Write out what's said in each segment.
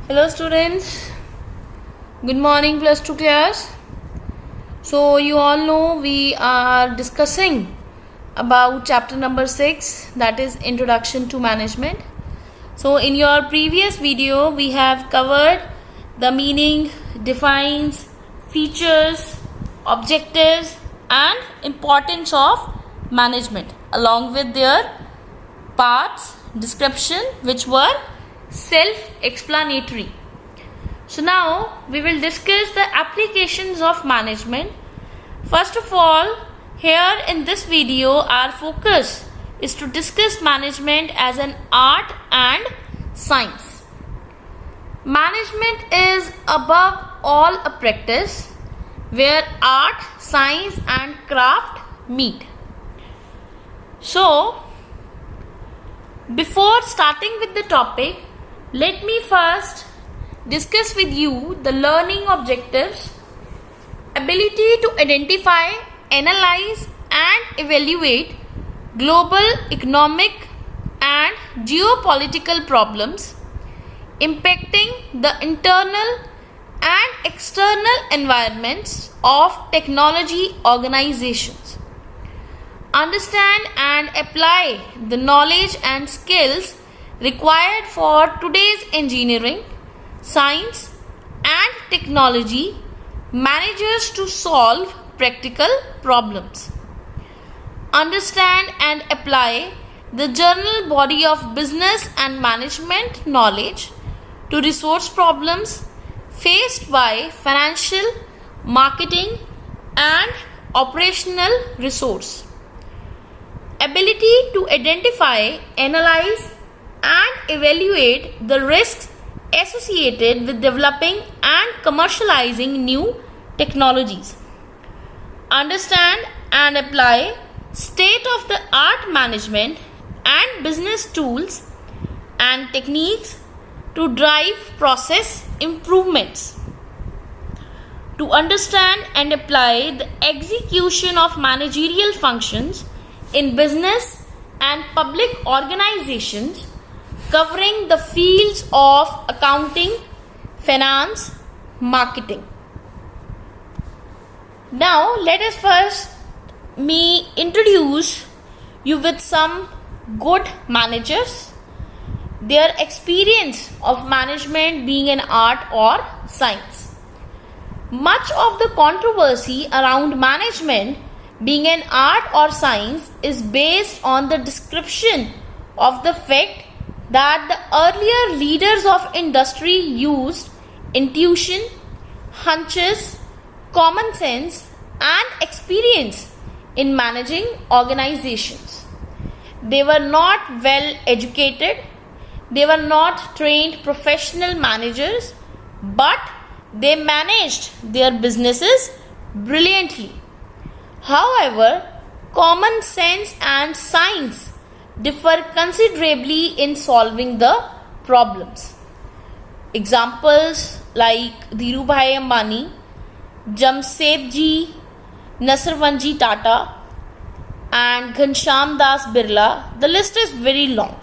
Hello students, good morning plus 2 class. So you all know we are discussing about chapter number 6, that is Introduction to Management. So in your previous video we have covered the meaning, defines, features, objectives and importance of management along with their parts, description which were self-explanatory. So now we will discuss the applications of management. First of all, here in this video our focus is to discuss management as an art and science. Management is above all a practice where art, science and craft meet. So before starting with the topic, let me first discuss with you the learning objectives, ability to identify, analyze and evaluate global economic and geopolitical problems impacting the internal and external environments of technology organizations. Understand and apply the knowledge and skills required for today's engineering, science and technology managers to solve practical problems. Understand and apply the general body of business and management knowledge to resource problems faced by financial, marketing and operational resource. Ability to identify, analyze and evaluate the risks associated with developing and commercializing new technologies. Understand and apply state-of-the-art management and business tools and techniques to drive process improvements. To understand and apply the execution of managerial functions in business and public organizations covering the fields of accounting, finance, marketing. Now let us first introduce you with some good managers, their experience of management being an art or science. Much of the controversy around management being an art or science is based on the description of the fact that the earlier leaders of industry used intuition, hunches, common sense and experience in managing organizations. They were not well educated, they were not trained professional managers, but they managed their businesses brilliantly. However, common sense and science differ considerably in solving the problems. Examples like Dhirubhai Ambani, Jamsetji Nasrvanji Tata and Ghanshyam Das Birla, the list is very long.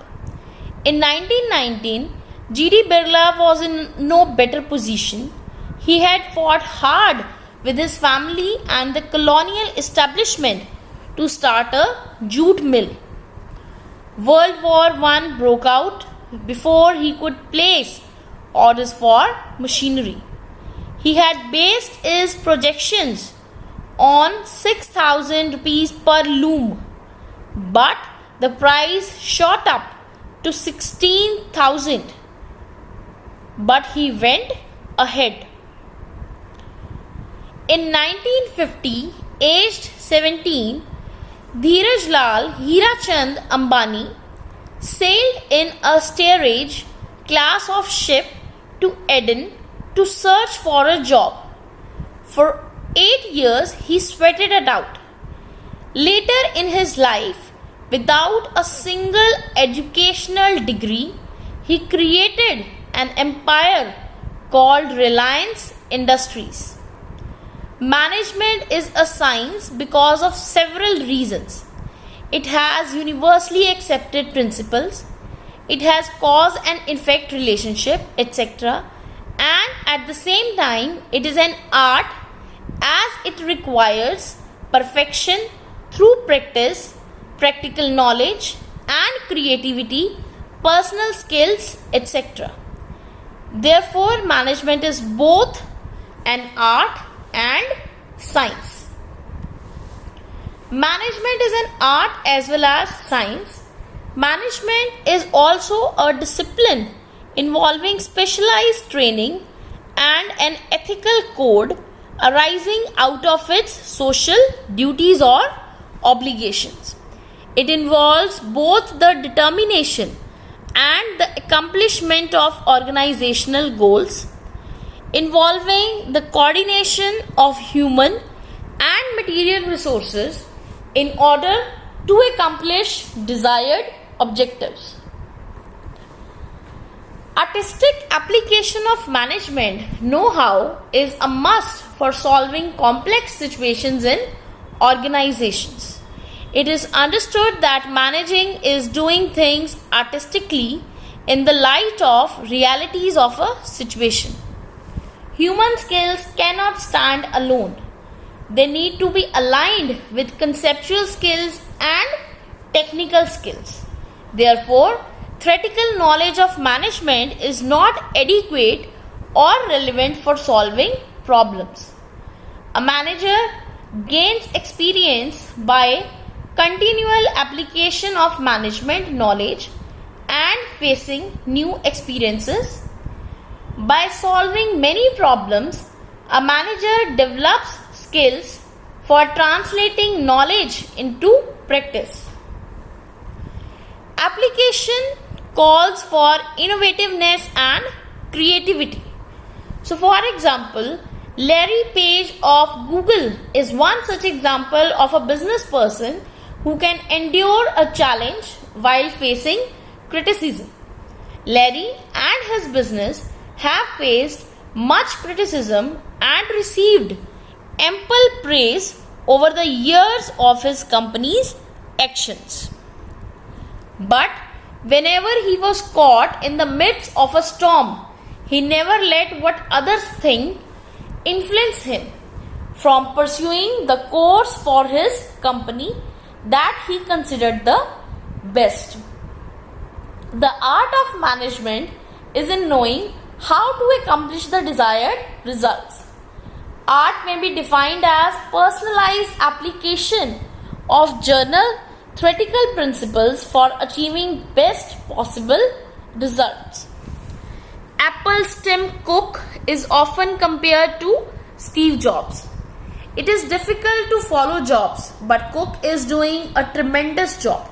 In 1919, G.D. Birla was in no better position. He had fought hard with his family and the colonial establishment to start a jute mill. World War I broke out before he could place orders for machinery. He had based his projections on 6,000 rupees per loom, but the price shot up to 16,000. But he went ahead. In 1950, aged 17, Dheeraj Lal Hirachand Ambani sailed in a steerage class of ship to Aden to search for a job. For 8 years he sweated it out. Later in his life, without a single educational degree, he created an empire called Reliance Industries. Management is a science because of several reasons. It has universally accepted principles. It has cause and effect relationship, etc. and at the same time it is an art as it requires perfection through practice, practical knowledge and creativity, personal skills, etc. Therefore, management is both an art and science. Management is an art as well as science. Management is also a discipline involving specialized training and an ethical code arising out of its social duties or obligations. It involves both the determination and the accomplishment of organizational goals, involving the coordination of human and material resources in order to accomplish desired objectives. Artistic application of management know-how is a must for solving complex situations in organizations. It is understood that managing is doing things artistically in the light of realities of a situation. Human skills cannot stand alone. They need to be aligned with conceptual skills and technical skills. Therefore, theoretical knowledge of management is not adequate or relevant for solving problems. A manager gains experience by continual application of management knowledge and facing new experiences. By solving many problems, a manager develops skills for translating knowledge into practice. Application calls for innovativeness and creativity. So, for example, Larry Page of Google is one such example of a business person who can endure a challenge while facing criticism. Larry and his business have faced much criticism and received ample praise over the years of his company's actions. But whenever he was caught in the midst of a storm, he never let what others think influence him from pursuing the course for his company that he considered the best. The art of management is in knowing how to accomplish the desired results. Art may be defined as personalized application of general theoretical principles for achieving best possible results. Apple's Tim Cook is often compared to Steve Jobs. It is difficult to follow Jobs, but Cook is doing a tremendous job.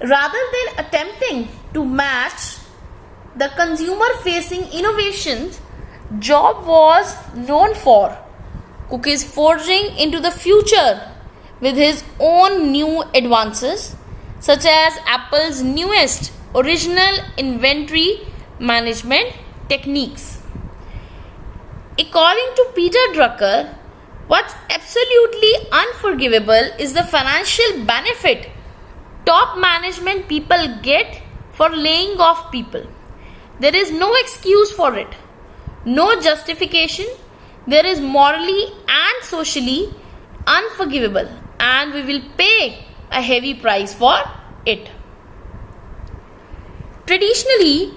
Rather than attempting to match the consumer-facing innovations Jobs was known for, Cook is forging into the future with his own new advances, such as Apple's newest original inventory management techniques. According to Peter Drucker, what's absolutely unforgivable is the financial benefit top management people get for laying off people. There is no excuse for it, no justification. There is morally and socially unforgivable, and we will pay a heavy price for it. Traditionally,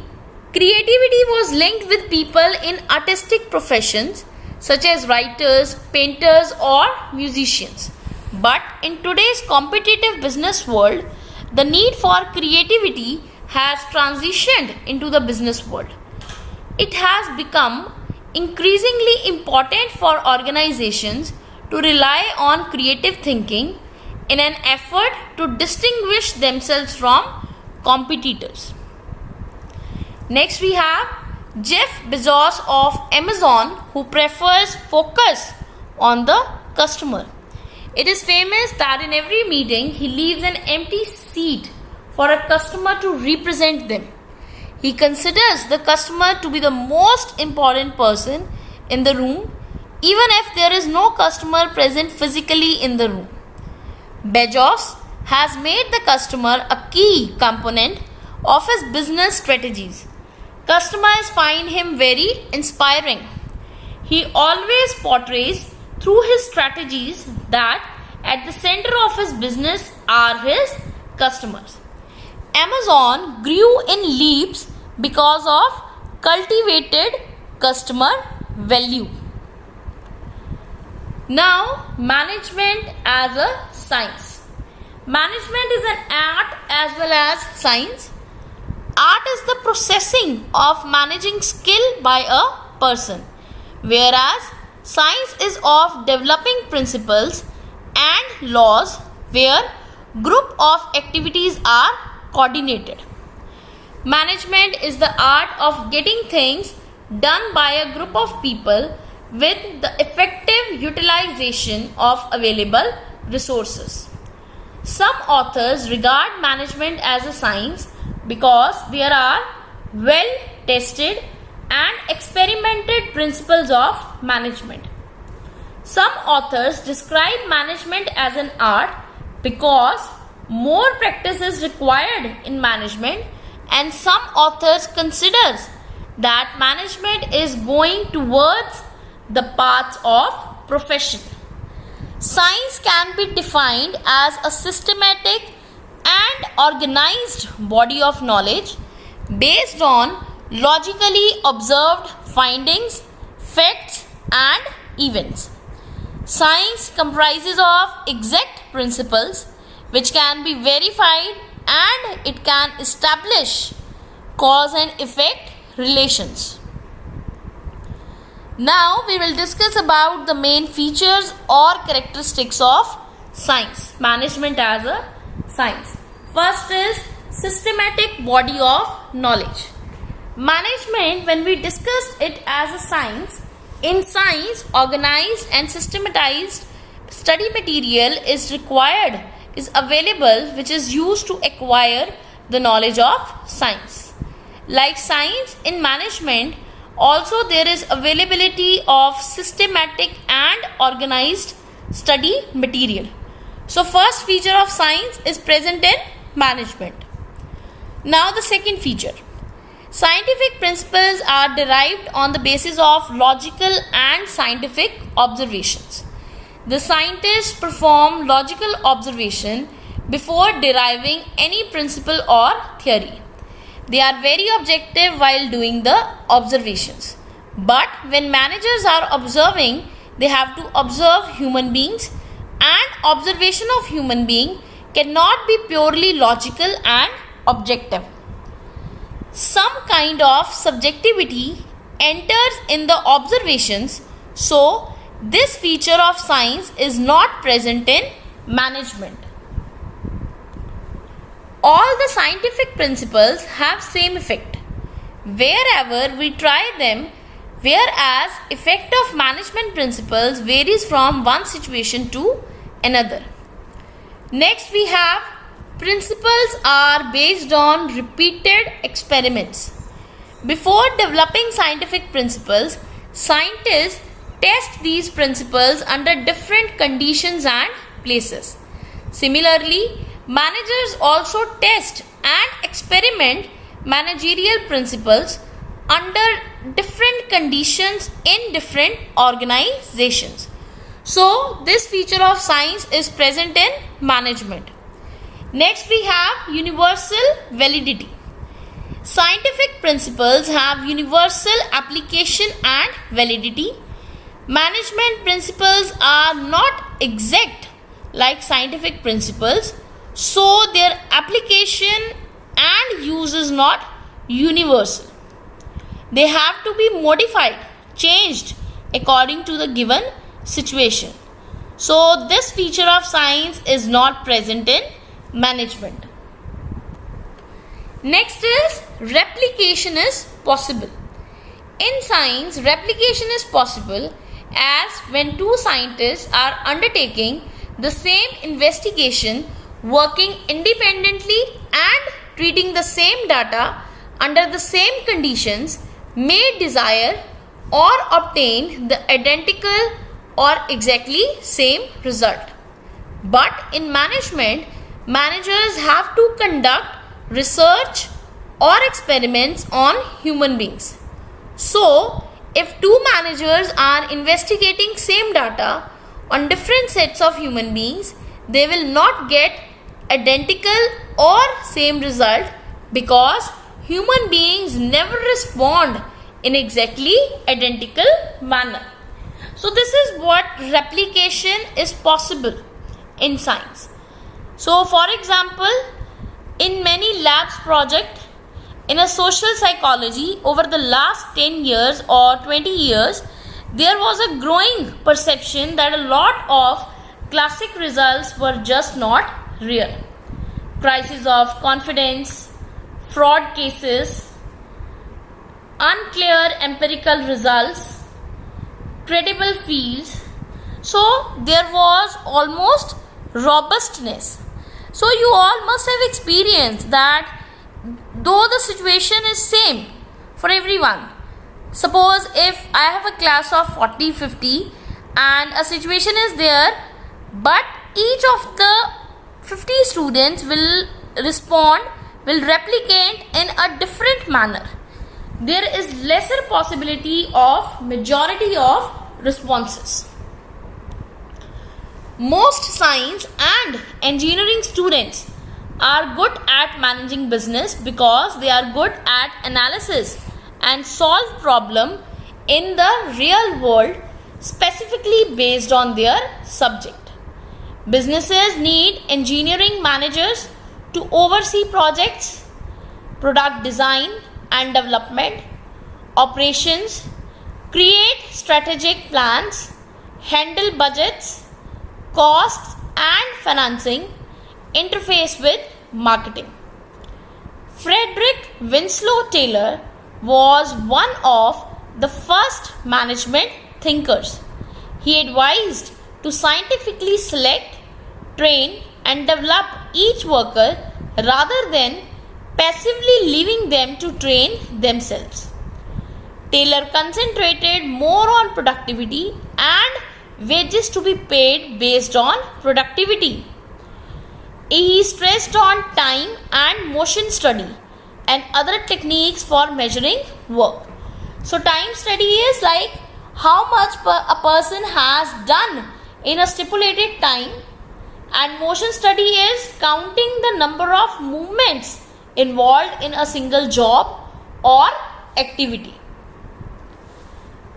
creativity was linked with people in artistic professions such as writers, painters, or musicians. But in today's competitive business world, the need for creativity has transitioned into the business world. It has become increasingly important for organizations to rely on creative thinking in an effort to distinguish themselves from competitors. Next, we have Jeff Bezos of Amazon, who prefers focus on the customer. It is famous that in every meeting he leaves an empty seat for a customer to represent them. He considers the customer to be the most important person in the room, even if there is no customer present physically in the room. Bezos has made the customer a key component of his business strategies. Customers find him very inspiring. He always portrays through his strategies that at the center of his business are his customers. Amazon grew in leaps because of cultivated customer value. Now, management as a science. Management is an art as well as science. Art is the processing of managing skill by a person, whereas science is of developing principles and laws where group of activities are coordinated. Management is the art of getting things done by a group of people with the effective utilization of available resources. Some authors regard management as a science because there are well tested and experimented principles of management. Some authors describe management as an art because more practice is required in management, and some authors considers that management is going towards the path of profession. Science can be defined as a systematic and organized body of knowledge based on logically observed findings, facts, and events. Science comprises of exact principles which can be verified, and it can establish cause and effect relations. Now we will discuss about the main features or characteristics of science, management as a science. First is systematic body of knowledge. Management, when we discuss it as a science, in science organized and systematized study material is required, is available, which is used to acquire the knowledge of science. Like science, in management also there is availability of systematic and organized study material. So first feature of science is present in management. Now the second feature. Scientific principles are derived on the basis of logical and scientific observations. The scientists perform logical observation before deriving any principle or theory. They are very objective while doing the observations. But when managers are observing, they have to observe human beings, and observation of human being cannot be purely logical and objective. Some kind of subjectivity enters in the observations, so this feature of science is not present in management. All the scientific principles have same effect wherever we try them, whereas effect of management principles varies from one situation to another. Next we have principles are based on repeated experiments. Before developing scientific principles, scientists test these principles under different conditions and places. Similarly, managers also test and experiment managerial principles under different conditions in different organizations. So, this feature of science is present in management. Next, we have universal validity. Scientific principles have universal application and validity. Management principles are not exact like scientific principles, so their application and use is not universal. They have to be modified, changed according to the given situation. So this feature of science is not present in management. Next is replication is possible. In science, replication is possible as when two scientists are undertaking the same investigation, working independently and treating the same data under the same conditions, may desire or obtain the identical or exactly same result. But in management, managers have to conduct research or experiments on human beings. So, if two managers are investigating same data on different sets of human beings, they will not get identical or same result because human beings never respond in exactly identical manner. So this is what replication is possible in science. So for example, in many labs project in a social psychology over the last 10 years or 20 years, there was a growing perception that a lot of classic results were just not real. Crisis of confidence, fraud cases, unclear empirical results, credible fields. So there was almost robustness. So you all must have experienced that though the situation is same for everyone. Suppose if I have a class of 40-50 and a situation is there, but each of the 50 students will replicate in a different manner. There is lesser possibility of majority of responses. Most science and engineering students are good at managing business because they are good at analysis and solve problem in the real world, specifically based on their subject. Businesses need engineering managers to oversee projects, product design and development, operations, create strategic plans, handle budgets, costs and financing, interface with marketing. Frederick Winslow Taylor was one of the first management thinkers. He advised to scientifically select, train and develop each worker rather than passively leaving them to train themselves. Taylor concentrated more on productivity and wages to be paid based on productivity. He stressed on time and motion study and other techniques for measuring work. So time study is like how much a person has done in a stipulated time, and motion study is counting the number of movements involved in a single job or activity.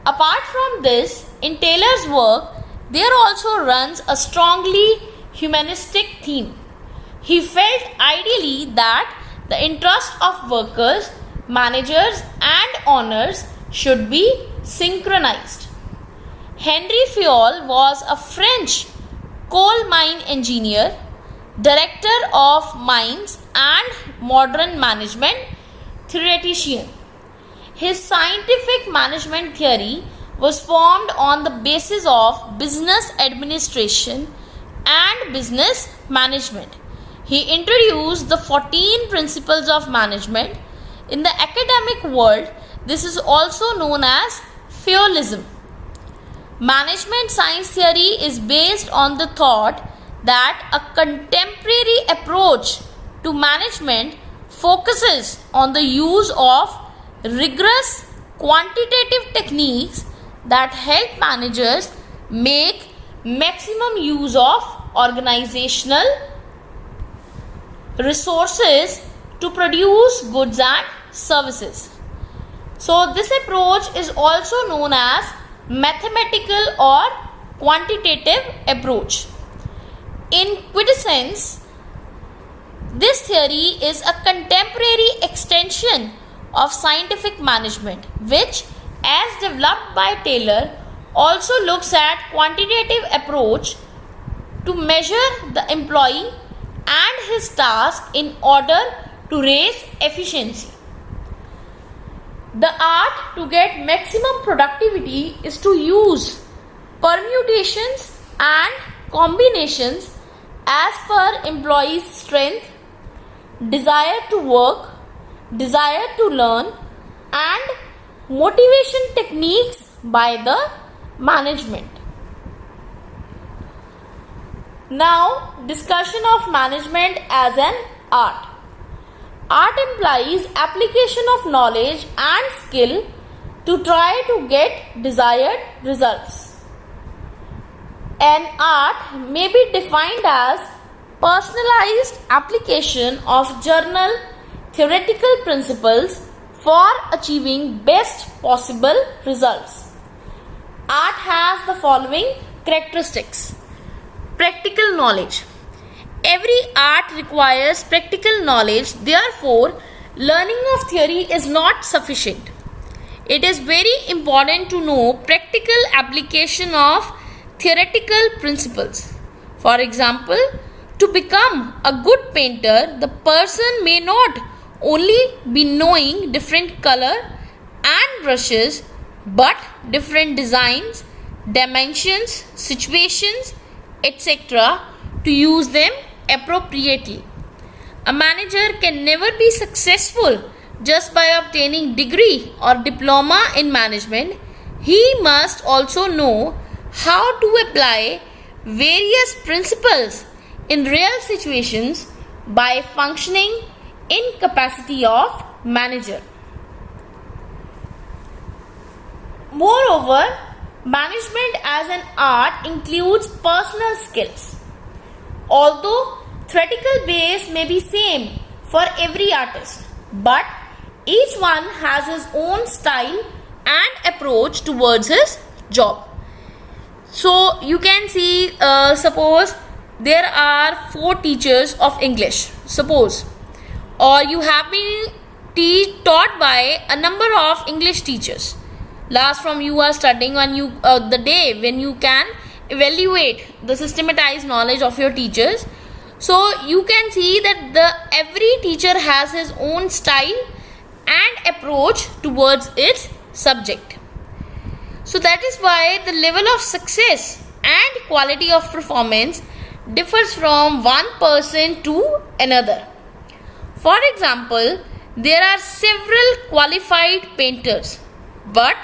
Apart from this, in Taylor's work, there also runs a strongly humanistic theme. He felt ideally that the interest of workers, managers and owners should be synchronized. Henry Fayol was a French coal mine engineer, director of mines and modern management theoretician. His scientific management theory was formed on the basis of business administration and business management. He introduced the 14 principles of management. In the academic world, this is also known as Fayolism. Management science theory is based on the thought that a contemporary approach to management focuses on the use of rigorous quantitative techniques that help managers make maximum use of organizational resources to produce goods and services. So this approach is also known as mathematical or quantitative approach. In quintessence, this theory is a contemporary extension of scientific management, which, as developed by Taylor, also looks at quantitative approach to measure the employee and his task in order to raise efficiency. The art to get maximum productivity is to use permutations and combinations as per employee's strength, desire to work, desire to learn, and motivation techniques by the management. Now, discussion of management as an art. Art implies application of knowledge and skill to try to get desired results. An art may be defined as personalized application of general theoretical principles for achieving best possible results. Art has the following characteristics. Practical knowledge. Every art requires practical knowledge, therefore, learning of theory is not sufficient. It is very important to know practical application of theoretical principles. For example, to become a good painter, the person may not only be knowing different color and brushes, but different designs, dimensions, situations, etc. to use them appropriately. A manager can never be successful just by obtaining degree or diploma in management. He must also know how to apply various principles in real situations by functioning in capacity of manager. Moreover, management as an art includes personal skills. Although theoretical base may be same for every artist, but each one has his own style and approach towards his job. So you can see, suppose there are 4 teachers of English, suppose, or you have been taught by a number of English teachers. Last from you are studying on you the day when you can evaluate the systematized knowledge of your teachers. So you can see that every teacher has his own style and approach towards its subject. So that is why the level of success and quality of performance differs from one person to another. For example, there are several qualified painters, but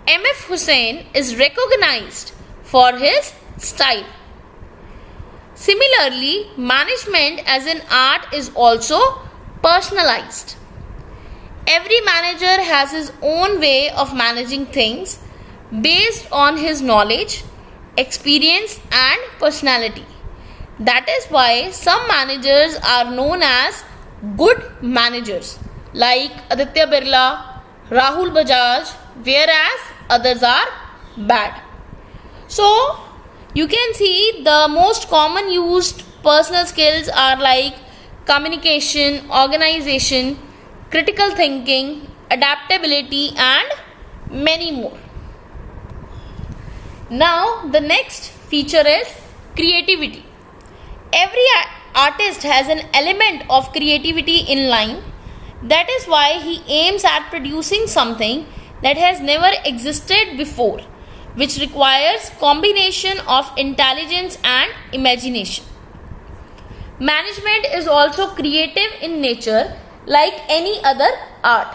M.F. Hussain is recognized for his style. Similarly, management as an art is also personalized. Every manager has his own way of managing things based on his knowledge, experience and personality. That is why some managers are known as good managers like Aditya Birla, Rahul Bajaj, whereas others are bad. So you can see the most common used personal skills are like communication, organization, critical thinking, adaptability and many more. Now the next feature is creativity. Every artist has an element of creativity in line. That is why he aims at producing something that has never existed before, which requires combination of intelligence and imagination. Management is also creative in nature like any other art.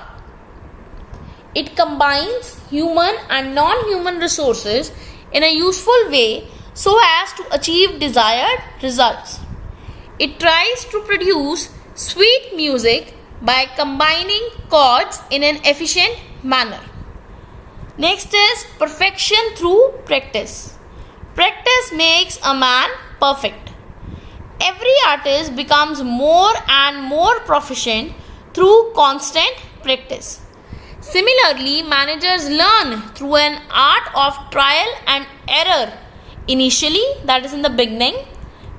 It combines human and non-human resources in a useful way so as to achieve desired results. It tries to produce sweet music by combining chords in an efficient manner. Next is perfection through practice. Practice makes a man perfect. Every artist becomes more and more proficient through constant practice. Similarly, managers learn through an art of trial and error initially, that is in the beginning,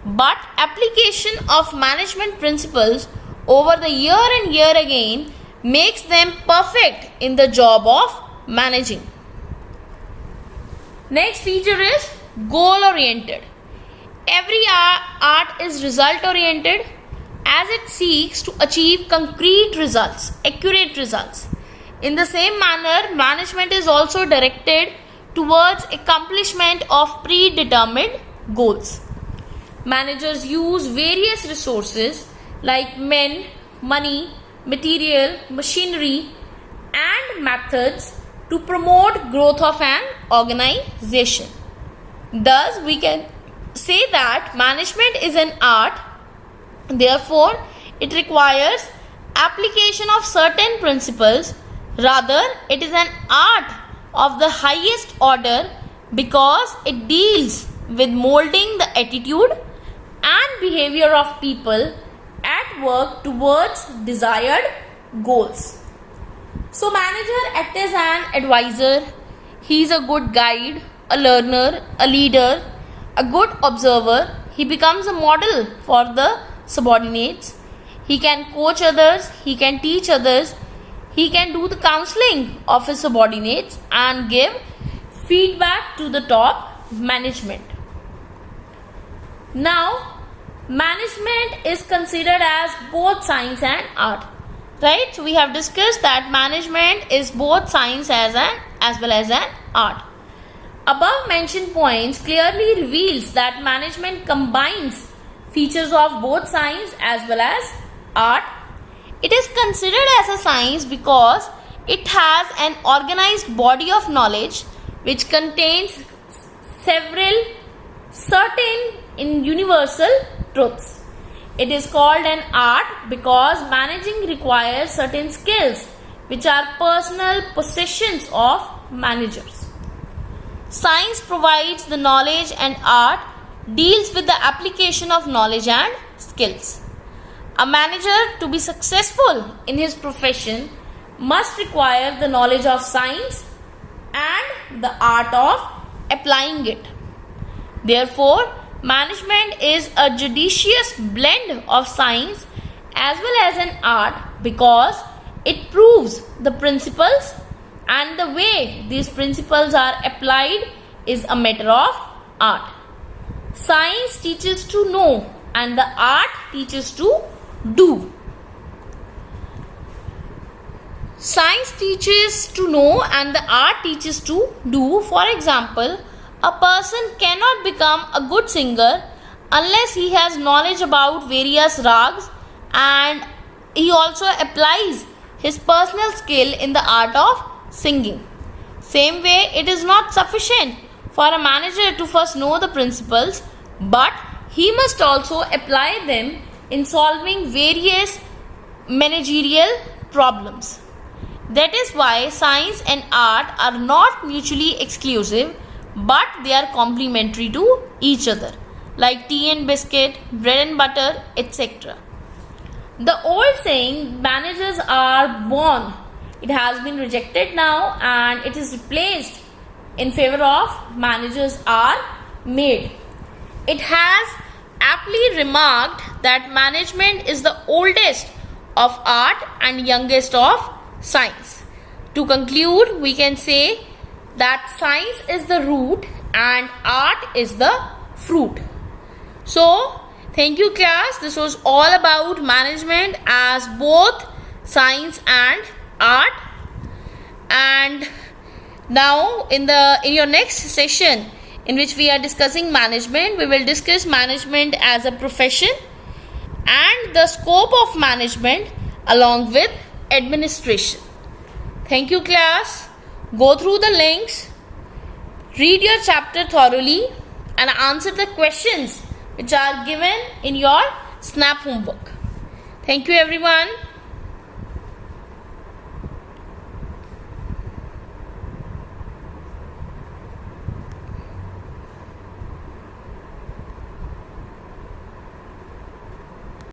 but application of management principles over the year and year again makes them perfect in the job of managing. Next feature is goal oriented. Every art is result oriented as it seeks to achieve concrete results, accurate results. In the same manner, management is also directed towards accomplishment of predetermined goals. Managers use various resources like men, money, material, machinery, and methods to promote growth of an organization. Thus, we can say that management is an art. Therefore, it requires application of certain principles. Rather, it is an art of the highest order because it deals with molding the attitude and behavior of people at work towards desired goals. So, manager acts as an advisor. He is a good guide, a learner, a leader, a good observer. He becomes a model for the subordinates. He can coach others, he can teach others, he can do the counseling of his subordinates and give feedback to the top management. Now, management is considered as both science and art. Right? So we have discussed that management is both science as well as an art. Above mentioned points clearly reveals that management combines features of both science as well as art. It is considered as a science because it has an organized body of knowledge which contains several certain universal truths. It is called an art because managing requires certain skills which are personal possessions of managers. Science provides the knowledge and art deals with the application of knowledge and skills. A manager to be successful in his profession must require the knowledge of science and the art of applying it. Therefore, management is a judicious blend of science as well as an art because it proves the principles and the way these principles are applied is a matter of art. Science teaches to know and the art teaches to do. Science teaches to know and the art teaches to do. For example, a person cannot become a good singer unless he has knowledge about various rags and he also applies his personal skill in the art of singing. Same way, it is not sufficient for a manager to first know the principles, but he must also apply them in solving various managerial problems. That is why science and art are not mutually exclusive, but they are complementary to each other, like tea and biscuit, bread and butter, etc. The old saying, managers are born, it has been rejected now and it is replaced in favor of managers are made. It has aptly remarked that management is the oldest of art and youngest of science. To conclude, we can say that science is the root and art is the fruit. So, thank you class. This was all about management as both science and art. And now in your next session in which we are discussing management, we will discuss management as a profession and the scope of management along with administration. Thank you class. Go through the links, read your chapter thoroughly and answer the questions which are given in your SNAP homework. Thank you everyone.